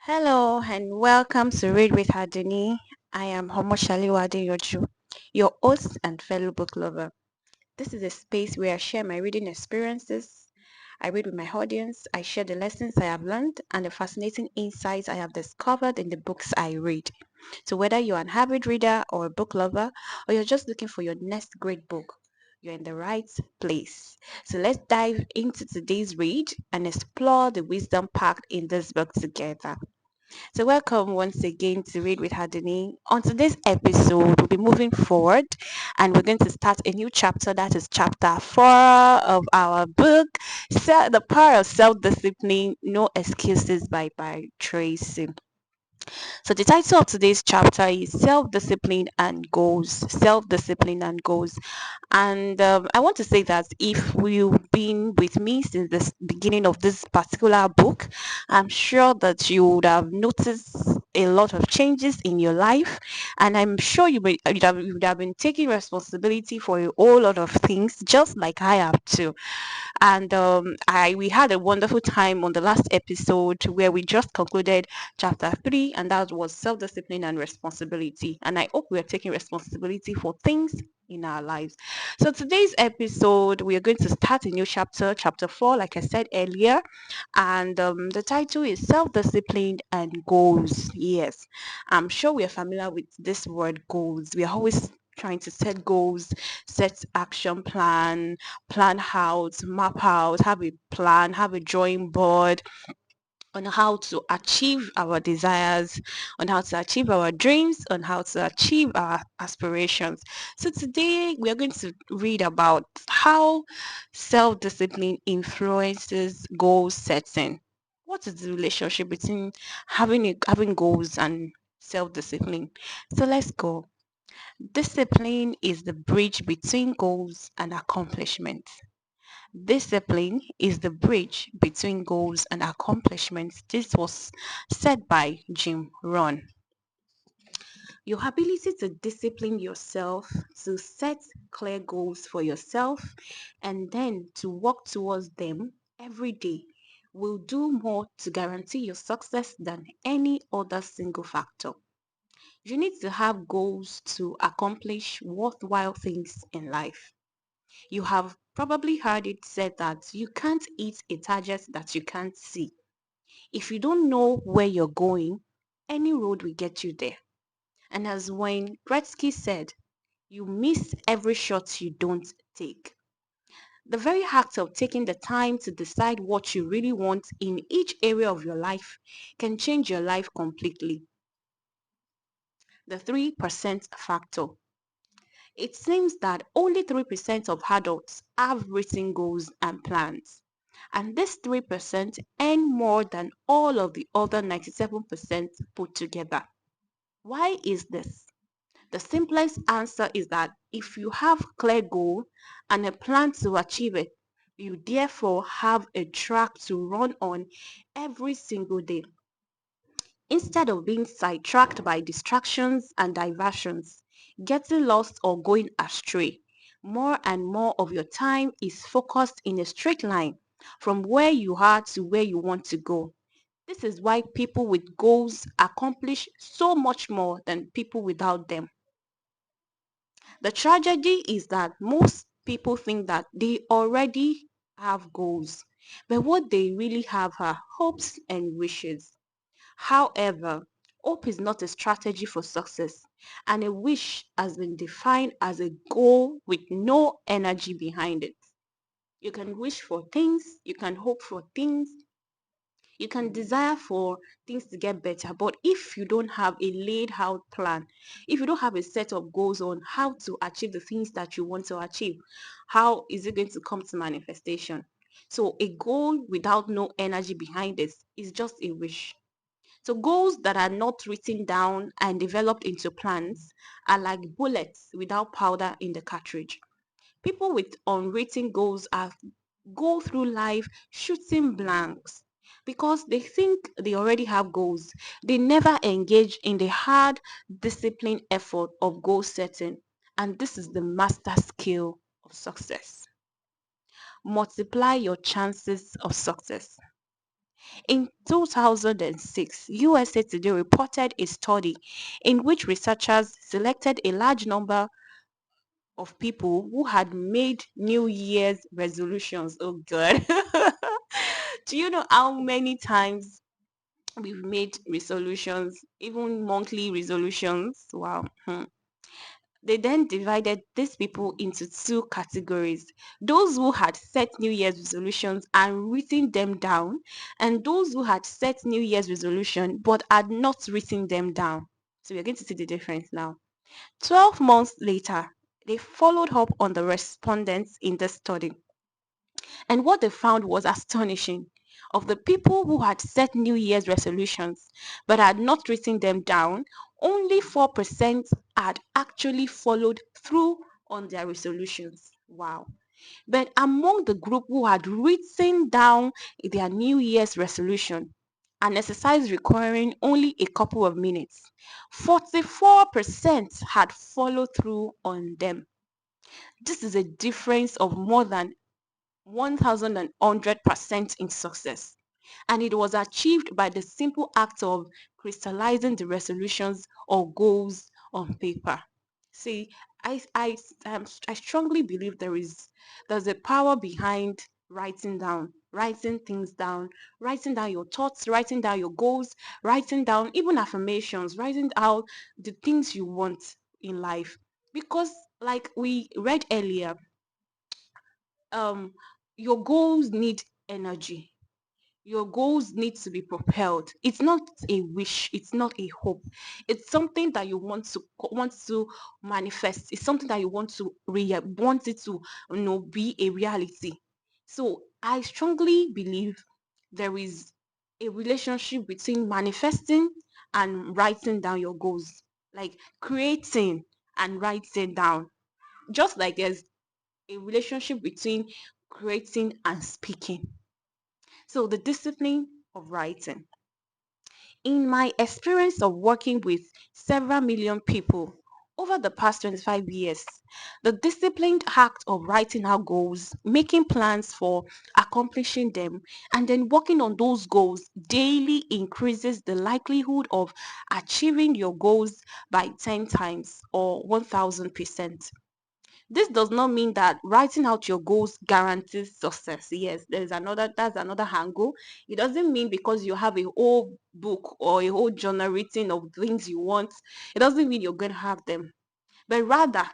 Hello and welcome to Read with Aduni. I am Homoshaliwa Adeyoju, your host and fellow book lover. This is a space where I share my reading experiences. I read with my audience, I share the lessons I have learned and the fascinating insights I have discovered in the books I read. So whether you're an avid reader or a book lover, or you're just looking for your next great book, you're in the right place. So let's dive into today's read and explore the wisdom packed in this book together. So, welcome once again to Read with Hadini. On today's episode, we'll be moving forward and we're going to start a new chapter. That is chapter 4 of our book, The Power of Self Discipline No Excuses by Tracy. So the title of today's chapter is Self-Discipline and Goals. Self-Discipline and Goals. And I want to say that if you've been with me since the beginning of this particular book, I'm sure that you would have noticed a lot of changes in your life. And I'm sure you would have been taking responsibility for a whole lot of things, just like I have too. And I we had a wonderful time on the last episode where we just concluded chapter 3, and that was self-discipline and responsibility. And I hope we are taking responsibility for things in our lives. So today's episode, we are going to start a new chapter, chapter 4, like I said earlier, and the title is self-discipline and goals. Yes, I'm sure we are familiar with this word goals. We are always trying to set goals, set action plan out, map out, have a plan, have a drawing board on how to achieve our desires, on how to achieve our dreams, on how to achieve our aspirations. So today we are going to read about how self-discipline influences goal setting. What is the relationship between having goals and self-discipline? So let's go. Discipline is the bridge between goals and accomplishments. Discipline is the bridge between goals and accomplishments. This was said by Jim Rohn. Your ability to discipline yourself, to set clear goals for yourself, and then to work towards them every day will do more to guarantee your success than any other single factor. You need to have goals to accomplish worthwhile things in life. You have probably heard it said that you can't eat a target that you can't see. If you don't know where you're going, any road will get you there. And as Wayne Gretzky said, you miss every shot you don't take. The very act of taking the time to decide what you really want in each area of your life can change your life completely. The 3% factor. It seems that only 3% of adults have written goals and plans, and this 3% earn more than all of the other 97% put together. Why is this? The simplest answer is that if you have clear goal and a plan to achieve it, you therefore have a track to run on every single day. Instead of being sidetracked by distractions and diversions, getting lost or going astray, more and more of your time is focused in a straight line from where you are to where you want to go. This is why people with goals accomplish so much more than people without them. The tragedy is that most people think that they already have goals, but what they really have are hopes and wishes. However, hope is not a strategy for success, and a wish has been defined as a goal with no energy behind it. You can wish for things, you can hope for things, you can desire for things to get better, but if you don't have a laid out plan, if you don't have a set of goals on how to achieve the things that you want to achieve, how is it going to come to manifestation? So, a goal without no energy behind it is just a wish. So goals that are not written down and developed into plans are like bullets without powder in the cartridge. People with unwritten goals are go through life shooting blanks because they think they already have goals. They never engage in the hard disciplined effort of goal setting. And this is the master skill of success. Multiply your chances of success. In 2006, USA Today reported a study in which researchers selected a large number of people who had made New Year's resolutions. Oh, God. Do you know how many times we've made resolutions, even monthly resolutions? Wow. They then divided these people into two categories: those who had set New Year's resolutions and written them down, and those who had set New Year's resolution but had not written them down. So we're going to see the difference now. 12 months later, they followed up on the respondents in the study. And what they found was astonishing. Of the people who had set New Year's resolutions but had not written them down, only 4% had actually followed through on their resolutions. Wow. But among the group who had written down their New Year's resolution, an exercise requiring only a couple of minutes, 44% had followed through on them. This is a difference of more than 1,100% in success. And it was achieved by the simple act of crystallizing the resolutions or goals on paper. See, I strongly believe there's a power behind writing things down, writing down your thoughts, writing down your goals, writing down even affirmations, writing out the things you want in life. Because, like we read earlier, um your goals need energy. Your goals need to be propelled. It's not a wish, it's not a hope. It's something that you want to manifest. It's something that you want it to, be a reality. So I strongly believe there is a relationship between manifesting and writing down your goals, like creating and writing down, just like there's a relationship between creating and speaking. So, the discipline of writing. In my experience of working with several million people over the past 25 years, the disciplined act of writing out goals, making plans for accomplishing them, and then working on those goals daily increases the likelihood of achieving your goals by 10 times or 1000%. This does not mean that writing out your goals guarantees success. Yes, that's another angle. It doesn't mean because you have a whole book or a whole journal written of things you want, it doesn't mean you're going to have them. But rather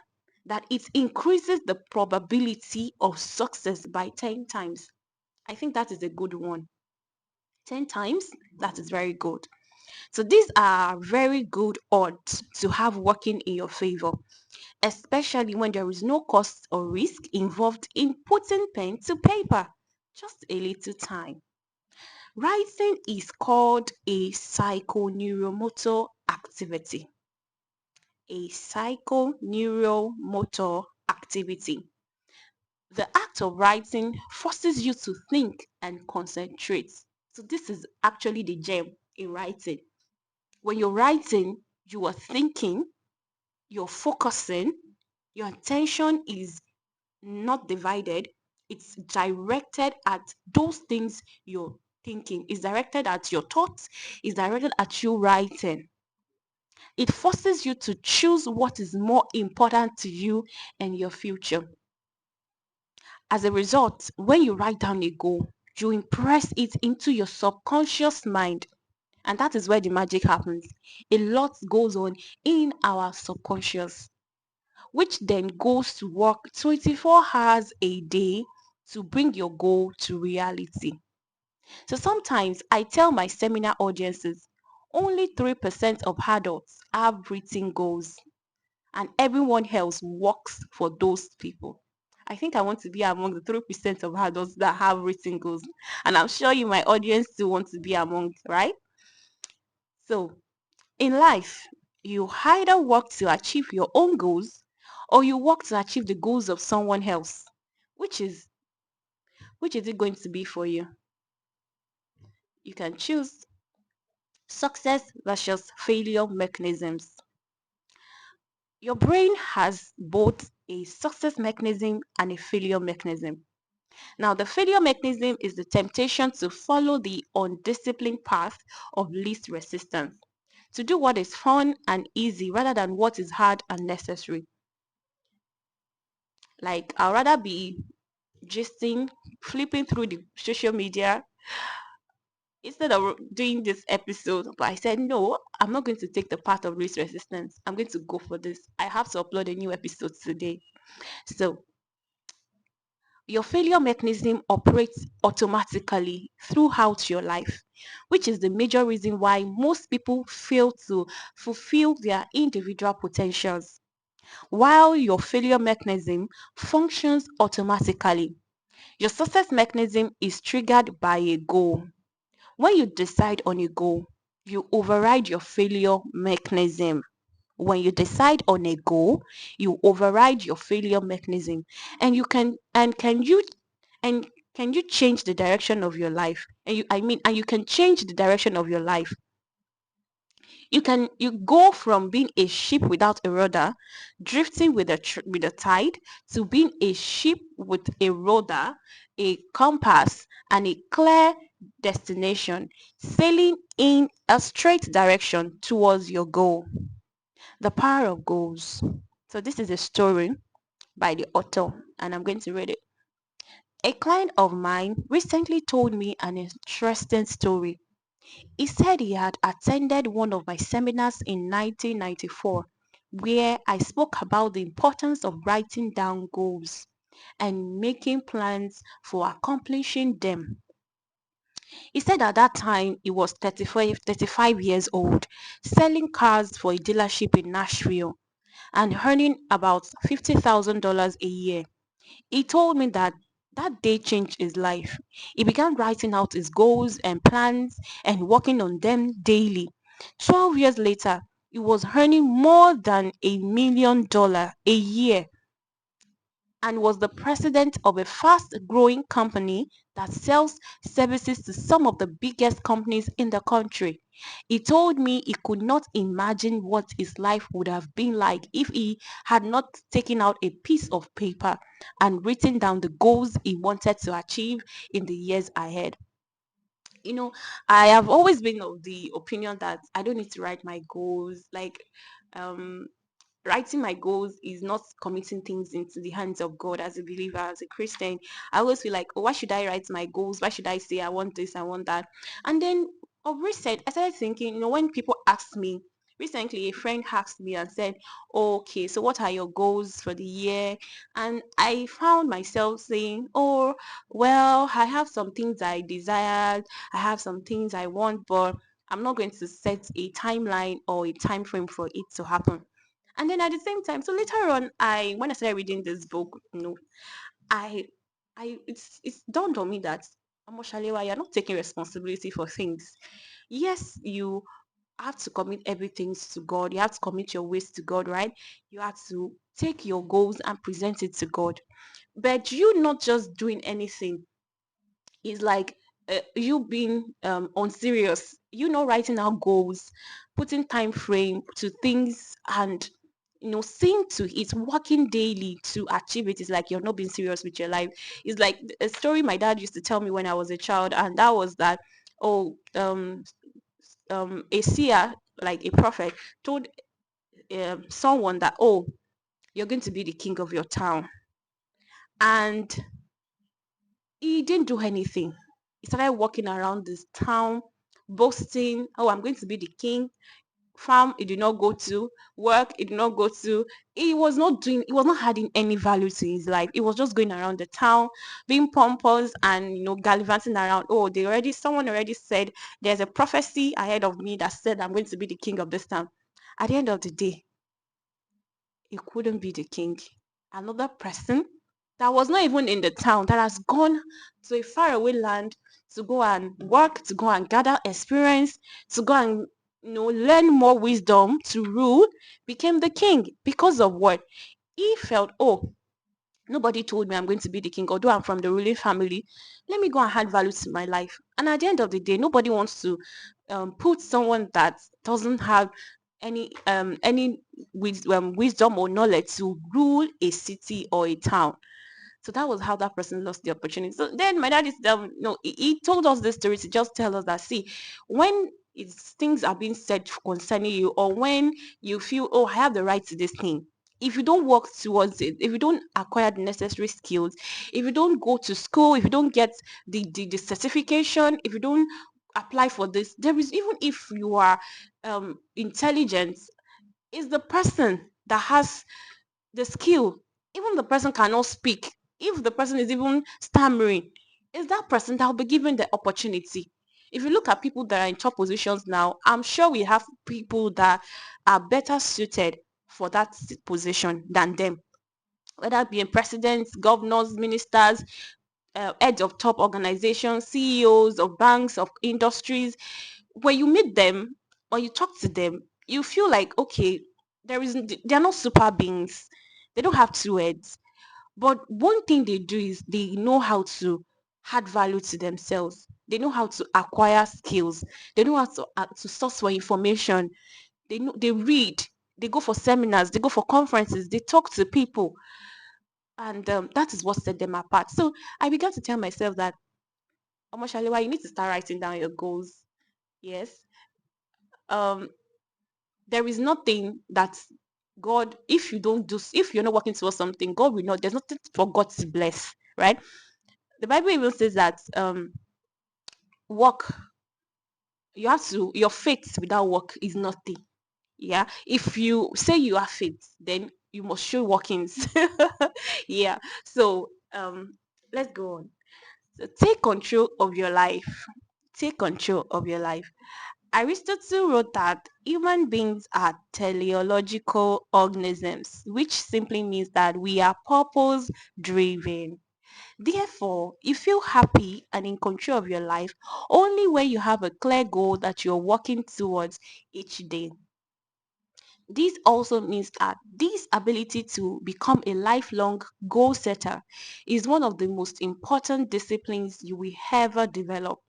that it increases the probability of success by 10 times. I think that is a good one. 10 times, that is very good. So these are very good odds to have working in your favor, especially when there is no cost or risk involved in putting pen to paper. Just a little time. Writing is called a psychoneuromotor activity. A psychoneuromotor activity. The act of writing forces you to think and concentrate. So this is actually the gem in writing. When you're writing, you are thinking, you're focusing, your attention is not divided. It's directed at those things you're thinking. It's directed at your thoughts. It's directed at you writing. It forces you to choose what is more important to you and your future. As a result, when you write down a goal, you impress it into your subconscious mind. And that is where the magic happens. A lot goes on in our subconscious, which then goes to work 24 hours a day to bring your goal to reality. So sometimes I tell my seminar audiences only 3% of adults have written goals, and everyone else works for those people. I think I want to be among the 3% of adults that have written goals, and I'm sure you, my audience, still want to be among, right? So in life, you either work to achieve your own goals or you work to achieve the goals of someone else. Which is which is it going to be for you? You can choose success versus failure mechanisms. Your brain has both a success mechanism and a failure mechanism. Now, the failure mechanism is the temptation to follow the undisciplined path of least resistance, to do what is fun and easy rather than what is hard and necessary. Like, I'd rather be gisting, flipping through the social media instead of doing this episode. But I said, no, I'm not going to take the path of least resistance. I'm going to go for this. I have to upload a new episode today. So, your failure mechanism operates automatically throughout your life, which is the major reason why most people fail to fulfill their individual potentials. While your failure mechanism functions automatically, your success mechanism is triggered by a goal. When you decide on a goal, you override your failure mechanism. When you decide on a goal, you override your failure mechanism, and and can you change the direction of your life? And you can change the direction of your life. You go from being a ship without a rudder, drifting with with the tide, to being a ship with a rudder, a compass, and a clear destination, sailing in a straight direction towards your goal. The power of goals. So this is a story by the author, and I'm going to read it. A client of mine recently told me an interesting story. He said he had attended one of my seminars in 1994 where I spoke about the importance of writing down goals and making plans for accomplishing them. He said at that time he was 35 years old, selling cars for a dealership in Nashville and earning about $50,000 a year. He told me that that day changed his life. He began writing out his goals and plans and working on them daily. 12 years later, he was earning more than $1 million a year and was the president of a fast growing company that sells services to some of the biggest companies in the country. He told me he could not imagine what his life would have been like if he had not taken out a piece of paper and written down the goals he wanted to achieve in the years ahead. You know, I have always been of the opinion that I don't need to write my goals. Um, Writing my goals is not committing things into the hands of God. As a believer, as a Christian, I always feel like, oh, why should I write my goals? Why should I say I want this, I want that? And then of recent, I started thinking, when people ask me, recently a friend asked me and said, oh, okay, so what are your goals for the year? And I found myself saying, oh, well, I have some things I desired, I have some things I want, but I'm not going to set a timeline or a time frame for it to happen. And then at the same time, so later on, when I started reading this book, I it's dawned on me that Amoshalewa, you're not taking responsibility for things. Yes, you have to commit everything to God. You have to commit your ways to God, right? You have to take your goals and present it to God. But you not just doing anything is like you being unserious. You know, writing out goals, putting time frame to things, and seeing to it, working daily to achieve it. Is like you're not being serious with your life. It's like a story my dad used to tell me when I was a child, and that was that, oh, a seer, like a prophet, told someone that, oh, you're going to be the king of your town, and he didn't do anything. He started walking around this town, boasting, oh, I'm going to be the king. Farm, he did not go to. Work, he did not go to. He was not adding any value to his life. He was just going around the town, being pompous and, gallivanting around. Oh, someone already said there's a prophecy ahead of me that said I'm going to be the king of this town. At the end of the day, he couldn't be the king. Another person that was not even in the town, that has gone to a faraway land to go and work, to go and gather experience, to go and learn more wisdom to rule, became the king. Because of what? He felt, oh, nobody told me I'm going to be the king, although I'm from the ruling family. Let me go and add value to my life. And at the end of the day, nobody wants to put someone that doesn't have any wisdom or knowledge to rule a city or a town. So that was how that person lost the opportunity. So then my dad is, no, he told us this story to just tell us that, see, when things are being said concerning you, or when you feel, oh, I have the right to this thing, if you don't work towards it, if you don't acquire the necessary skills, if you don't go to school, if you don't get the certification, if you don't apply for this, there is, even if you are intelligent, is the person that has the skill. Even the person cannot speak, if the person is even stammering, is that person that will be given the opportunity. If you look at people that are in top positions now, I'm sure we have people that are better suited for that position than them, whether it being presidents, governors, ministers, heads of top organizations, CEOs of banks, of industries. When you meet them or you talk to them, you feel like, okay, they're not super beings. They don't have two heads. But one thing they do is they know how to add value to themselves. They know how to acquire skills. They know how to source for information. They read. They go for seminars. They go for conferences. They talk to people, and that is what set them apart. So I began to tell myself that, Omoshalewa, you need to start writing down your goals. Yes. Um, there is nothing that God, if you don't do, if you're not working towards something, God will not. There's nothing for God to bless, right? The Bible even says that work, you have to, your faith without work is nothing. Yeah. If you say you have faith, then you must show workings. Yeah. So let's go on. So take control of your life. Take control of your life. Aristotle wrote that human beings are teleological organisms, which simply means that we are purpose driven. Therefore, you feel happy and in control of your life only when you have a clear goal that you're working towards each day. This also means that this ability to become a lifelong goal setter is one of the most important disciplines you will ever develop.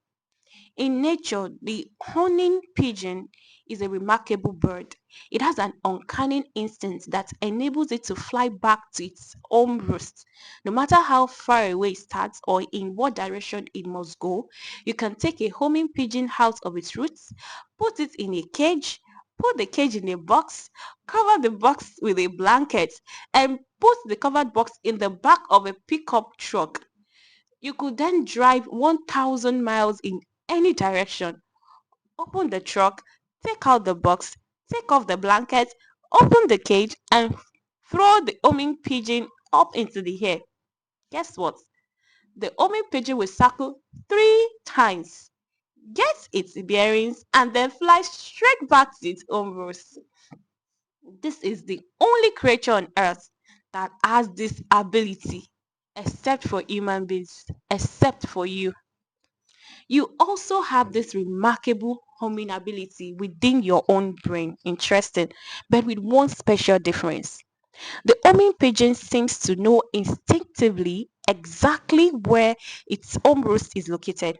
In nature, the horning pigeon is a remarkable bird. It has an uncanny instinct that enables it to fly back to its home roost. No matter how far away it starts or in what direction it must go, you can take a homing pigeon out of its roots, put it in a cage, put the cage in a box, cover the box with a blanket, and put the covered box in the back of a pickup truck. You could then drive 1,000 miles in any direction. Open the truck, take out the box, take off the blanket, open the cage, and throw the homing pigeon up into the air. Guess what? The homing pigeon will circle 3 times, get its bearings, and then fly straight back to its home roost. This is the only creature on earth that has this ability, except for human beings, except for you. You also have this remarkable homing ability within your own brain. Interesting. But with one special difference. The homing pigeon seems to know instinctively exactly where its home roost is located.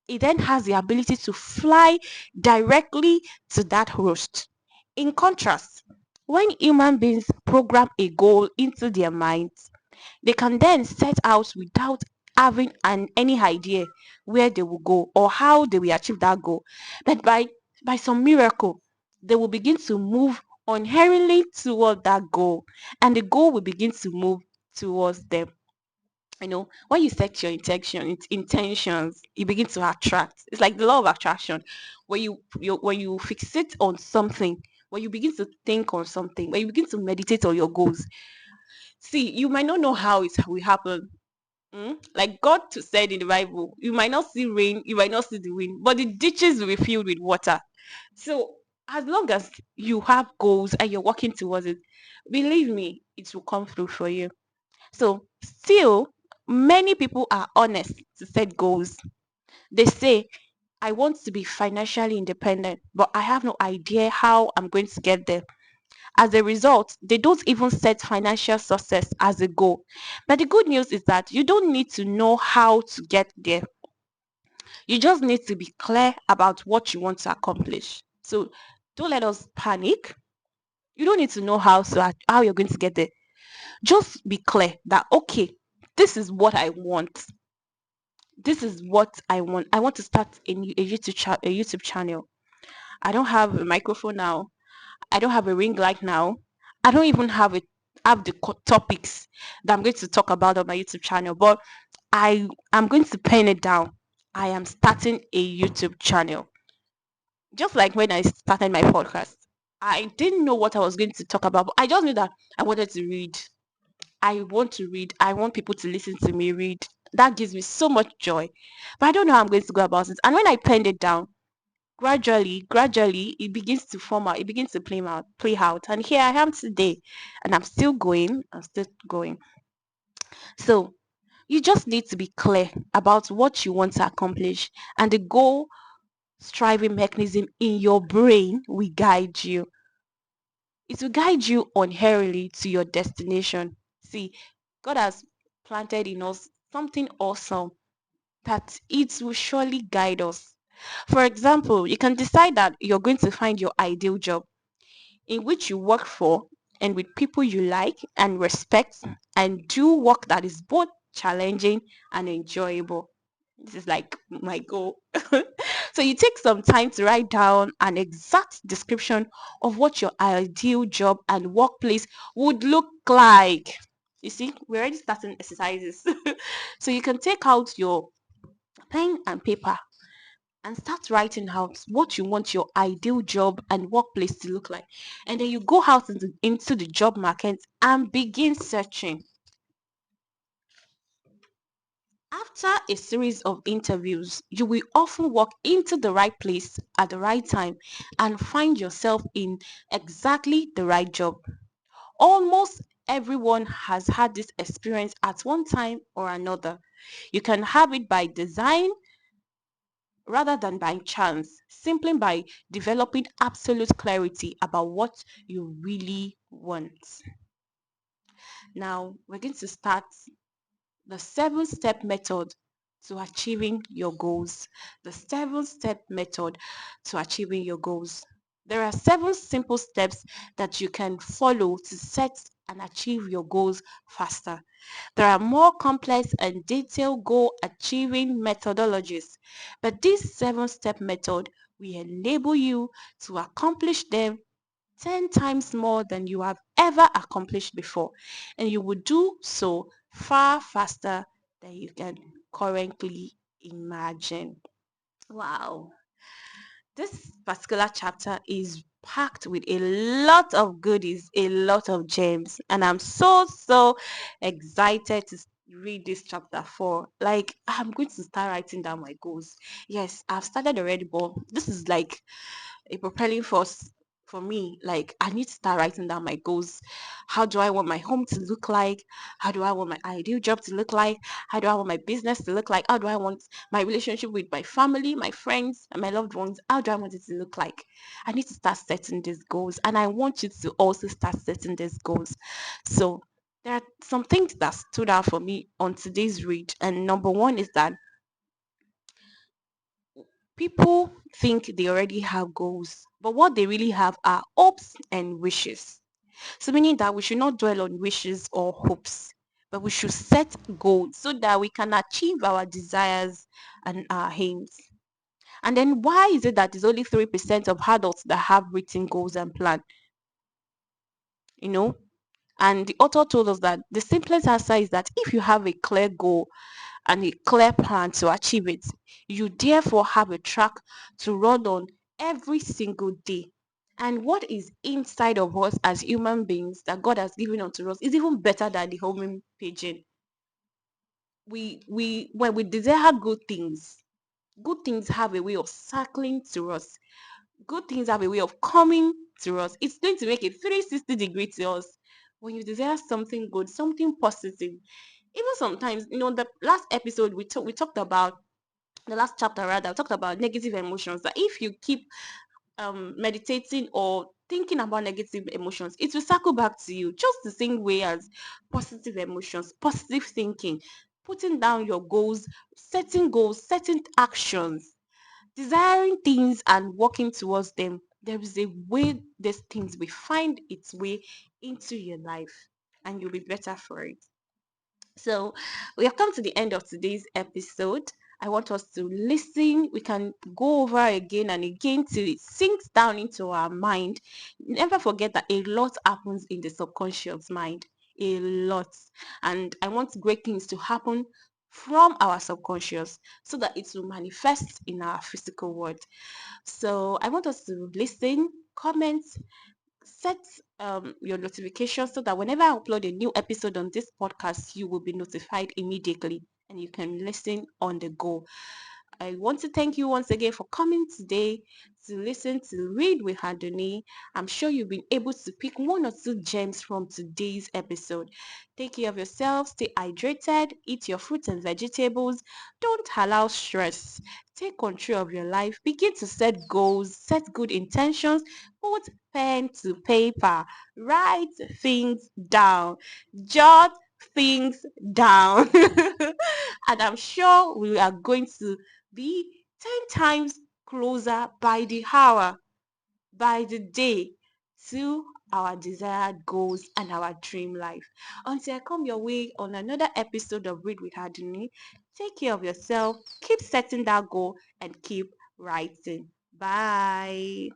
It then has the ability to fly directly to that roost. In contrast, when human beings program a goal into their minds, they can then set out without having any idea where they will go or how they will achieve that goal. But by some miracle, they will begin to move unerringly toward that goal, and the goal will begin to move towards them. When you set your intentions, you begin to attract. It's like the law of attraction. When you fixate on something, when you begin to think on something, when you begin to meditate on your goals, see, you might not know how it will happen. Like God said in the Bible, you might not see rain, you might not see the wind, but the ditches will be filled with water. So as long as you have goals and you're working towards it, believe me, it will come through for you. So still, many people are honest to set goals. They say, I want to be financially independent, but I have no idea how I'm going to get there. As a result, they don't even set financial success as a goal. But the good news is that you don't need to know how to get there. You just need to be clear about what you want to accomplish. So don't let us panic. You don't need to know how you're going to get there. Just be clear that, okay, This is what I want. This is what I want. I want to start a YouTube channel. I don't have a microphone now. I don't have a ring light now. I don't even have the topics that I'm going to talk about on my YouTube channel, but I am going to pen it down. I am starting a YouTube channel. Just like when I started my podcast, I didn't know what I was going to talk about, but I just knew that I wanted to read. I want to read. I want people to listen to me read. That gives me so much joy. But I don't know how I'm going to go about it. And when I penned it down, gradually, it begins to form out. It begins to play out. And here I am today, and I'm still going. I'm still going. So you just need to be clear about what you want to accomplish, and the goal striving mechanism in your brain will guide you. It will guide you unheraldly to your destination. See, God has planted in us something awesome that it will surely guide us. For example, you can decide that you're going to find your ideal job in which you work for and with people you like and respect and do work that is both challenging and enjoyable. This is like my goal. So you take some time to write down an exact description of what your ideal job and workplace would look like. You see, we're already starting exercises. So you can take out your pen and paper and start writing out what you want your ideal job and workplace to look like. And then you go out into the job market and begin searching. After a series of interviews, you will often walk into the right place at the right time and find yourself in exactly the right job. Almost everyone has had this experience at one time or another. You can have it by design rather than by chance, simply by developing absolute clarity about what you really want. Now, we're going to start the 7 step method to achieving your goals. The 7 step method to achieving your goals. There are 7 simple steps that you can follow to set and achieve your goals faster. There are more complex and detailed goal achieving methodologies, but this 7 step method will enable you to accomplish them 10 times more than you have ever accomplished before, and you will do so far faster than you can currently imagine. Wow. This particular chapter is packed with a lot of goodies, a lot of gems, and I'm so excited to read this chapter 4. Like, I'm going to start writing down my goals. Yes, I've started already, but this is like a propelling force for me. Like, I need to start writing down my goals. How do I want my home to look like? How do I want my ideal job to look like? How do I want my business to look like? How do I want my relationship with my family, my friends, and my loved ones? How do I want it to look like? I need to start setting these goals, and I want you to also start setting these goals. So there are some things that stood out for me on today's read, and number one is that people think they already have goals, but what they really have are hopes and wishes. So, meaning that we should not dwell on wishes or hopes, but we should set goals so that we can achieve our desires and our aims. And then, why is it that it's only 3% of adults that have written goals and plan? You know, and the author told us that the simplest answer is that if you have a clear goal and a clear plan to achieve it, you therefore have a track to run on every single day. And what is inside of us as human beings that God has given unto us is even better than the homing pigeon. We when we desire good things have a way of circling to us. Good things have a way of coming to us. It's going to make a 360-degree to us. When you desire something good, something positive, even sometimes, the last episode we talked about, the last chapter rather, we talked about negative emotions. That if you keep meditating or thinking about negative emotions, it will circle back to you just the same way as positive emotions, positive thinking, putting down your goals, setting actions, desiring things and working towards them. There is a way these things will find its way into your life, and you'll be better for it. So we have come to the end of today's episode. I want us to listen. We can go over again and again till it sinks down into our mind. Never forget that a lot happens in the subconscious mind. A lot. And I want great things to happen from our subconscious so that it will manifest in our physical world. So I want us to listen, comment, set your notifications so that whenever I upload a new episode on this podcast, you will be notified immediately and you can listen on the go. I want to thank you once again for coming today to listen to Read with Haduni. I'm sure you've been able to pick one or two gems from today's episode. Take care of yourself, stay hydrated, eat your fruits and vegetables, don't allow stress. Take control of your life, begin to set goals, set good intentions, put pen to paper, write things down, jot things down. And I'm sure we are going to be 10 times closer by the hour, by the day to our desired goals and our dream life. Until I come your way on another episode of Read with Aduni, take care of yourself, keep setting that goal, and keep writing. Bye.